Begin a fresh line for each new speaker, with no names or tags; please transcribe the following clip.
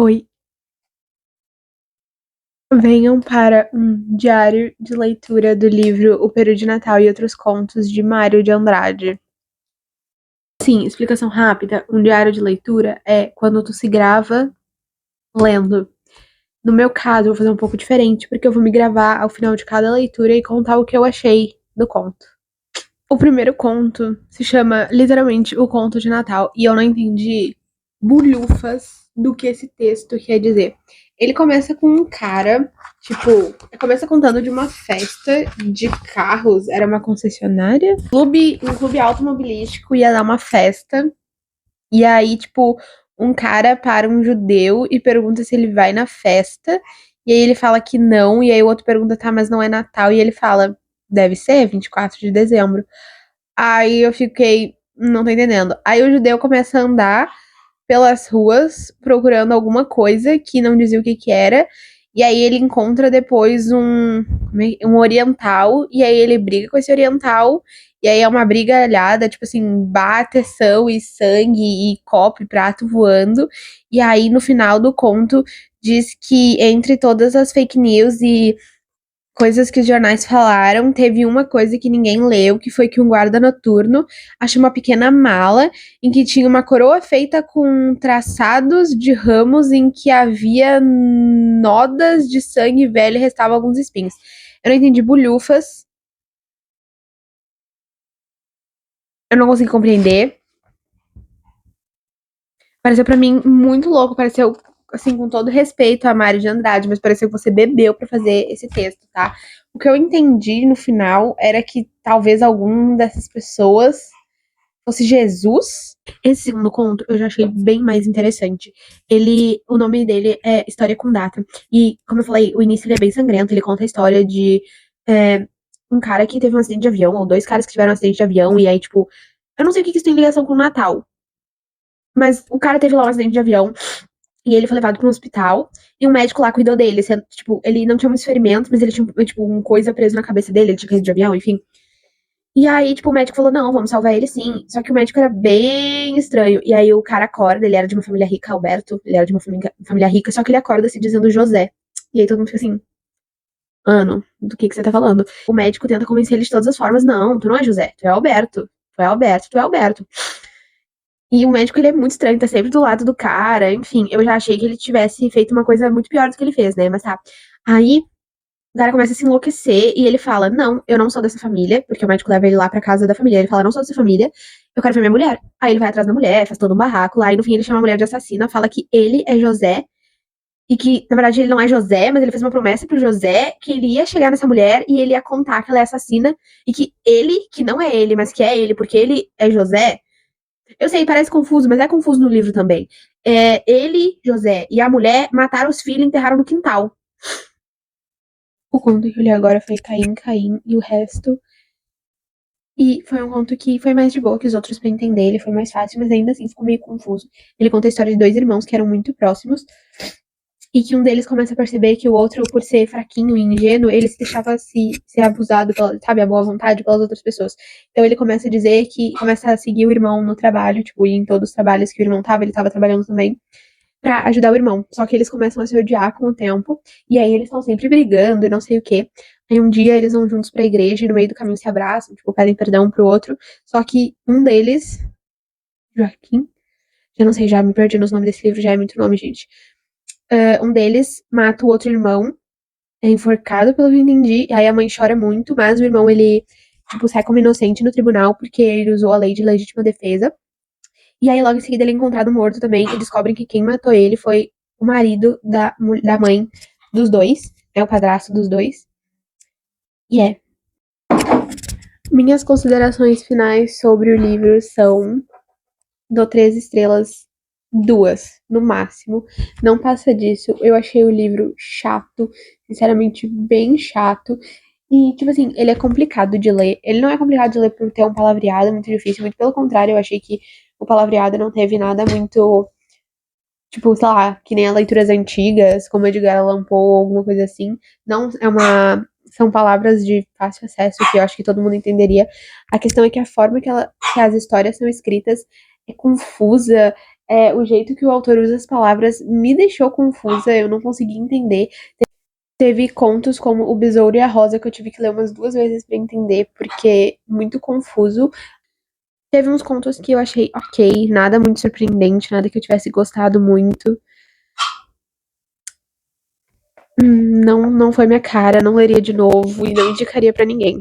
Oi, venham para um diário de leitura do livro O Peru de Natal e Outros Contos de Mário de Andrade. Sim, explicação rápida. Um diário de leitura é quando tu se grava lendo. No meu caso, eu vou fazer um pouco diferente, porque eu vou me gravar ao final de cada leitura e contar o que eu achei do conto. O primeiro conto se chama literalmente O Conto de Natal e eu não entendi bulhufas do que esse texto quer dizer. Ele começa com um cara, tipo, começa contando de uma festa de carros, era uma concessionária, um clube automobilístico ia dar uma festa e aí, tipo, um cara para um judeu e pergunta se ele vai na festa. E aí ele fala que não, e aí o outro pergunta, tá, mas não é Natal, e ele fala, deve ser, 24 de dezembro. Aí eu fiquei, não tô entendendo. Aí o judeu começa a andar pelas ruas procurando alguma coisa que não dizia o que que era. E aí ele encontra depois um oriental, e aí ele briga com esse oriental, e aí é uma briga alhada, tipo assim, bateção e sangue e copo e prato voando. E aí no final do conto diz que entre todas as fake news e coisas que os jornais falaram, teve uma coisa que ninguém leu, que foi que um guarda noturno achou uma pequena mala em que tinha uma coroa feita com traçados de ramos em que havia nodas de sangue velho e restavam alguns espinhos. Eu não entendi bulhufas, eu não consegui compreender. Pareceu pra mim muito louco, pareceu assim, com todo respeito a Mário de Andrade, mas pareceu que você bebeu pra fazer esse texto, tá? O que eu entendi no final era que talvez algum dessas pessoas fosse Jesus. Esse segundo conto eu já achei bem mais interessante. O nome dele é História com Data. E, como eu falei, o início ele é bem sangrento. Ele conta a história de é, um cara que teve um acidente de avião, ou dois caras que tiveram um acidente de avião, e aí, tipo, eu não sei o que isso tem ligação com o Natal, mas o cara teve lá um acidente de avião. E ele foi levado para um hospital. E um médico lá cuidou dele. Tipo, ele não tinha muitos ferimentos, mas ele tinha, tipo, uma coisa preso na cabeça dele. Ele tinha caído de avião, enfim. E aí, tipo, o médico falou: não, vamos salvar ele sim. Só que o médico era bem estranho. E aí o cara acorda, ele era de uma família rica, Alberto. Ele era de uma família rica, só que ele acorda se dizendo José. E aí todo mundo fica assim: Ano, do que você tá falando? O médico tenta convencer ele de todas as formas: não, tu não é José, tu é Alberto. Tu é Alberto, tu é Alberto. E o médico, ele é muito estranho, tá sempre do lado do cara. Enfim, eu já achei que ele tivesse feito uma coisa muito pior do que ele fez, né? Mas tá. Aí o cara começa a se enlouquecer e ele fala: não, eu não sou dessa família, porque o médico leva ele lá pra casa da família. Ele fala: não sou dessa família, eu quero ver minha mulher. Aí ele vai atrás da mulher, faz todo um barraco lá, e no fim ele chama a mulher de assassina, fala que ele é José, e que, na verdade, ele não é José, mas ele fez uma promessa pro José que ele ia chegar nessa mulher e ele ia contar que ela é assassina, e que ele, que não é ele, mas que é ele, porque ele é José. Eu sei, parece confuso, mas é confuso no livro também. Ele, José, e a mulher mataram os filhos e enterraram no quintal. O conto que eu li agora foi Caim, Caim e o resto. E foi um conto que foi mais de boa que os outros pra entender. Ele foi mais fácil, mas ainda assim ficou meio confuso. Ele conta a história de dois irmãos que eram muito próximos. E que um deles começa a perceber que o outro, por ser fraquinho e ingênuo, ele se deixava ser abusado pela, sabe, a boa vontade pelas outras pessoas. Então ele começa a dizer que começa a seguir o irmão no trabalho, tipo, e em todos os trabalhos que o irmão tava, ele tava trabalhando também, pra ajudar o irmão. Só que eles começam a se odiar com o tempo, e aí eles estão sempre brigando e não sei o quê. Aí um dia eles vão juntos pra igreja e no meio do caminho se abraçam, tipo, pedem perdão um pro outro. Só que um deles, Joaquim, eu não sei, já me perdi nos nomes desse livro, já é muito nome, gente. Um deles mata o outro irmão, é enforcado pelo que eu entendi, e aí a mãe chora muito, mas o irmão, ele, tipo, sai como inocente no tribunal, porque ele usou a lei de legítima defesa. E aí, logo em seguida, ele é encontrado morto também, e descobrem que quem matou ele foi o marido da mãe dos dois, né, o padrasto dos dois. E minhas considerações finais sobre o livro são: dou 3 estrelas, duas, no máximo. Não passa disso. Eu achei o livro chato, sinceramente, bem chato. E, tipo assim, ele é complicado de ler. Ele não é complicado de ler por ter um palavreado muito difícil, muito pelo contrário, eu achei que o palavreado não teve nada muito, tipo, sei lá, que nem as leituras antigas, como Edgar Allan Poe ou alguma coisa assim. Não é uma. São palavras de fácil acesso que eu acho que todo mundo entenderia. A questão é que a forma que as histórias são escritas é confusa, O jeito que o autor usa as palavras me deixou confusa, eu não consegui entender. Teve contos como O Besouro e a Rosa que eu tive que ler umas 2 vezes pra entender, porque muito confuso. Teve uns contos que eu achei ok, nada muito surpreendente, nada que eu tivesse gostado muito. Não, não foi minha cara, não leria de novo e não indicaria pra ninguém.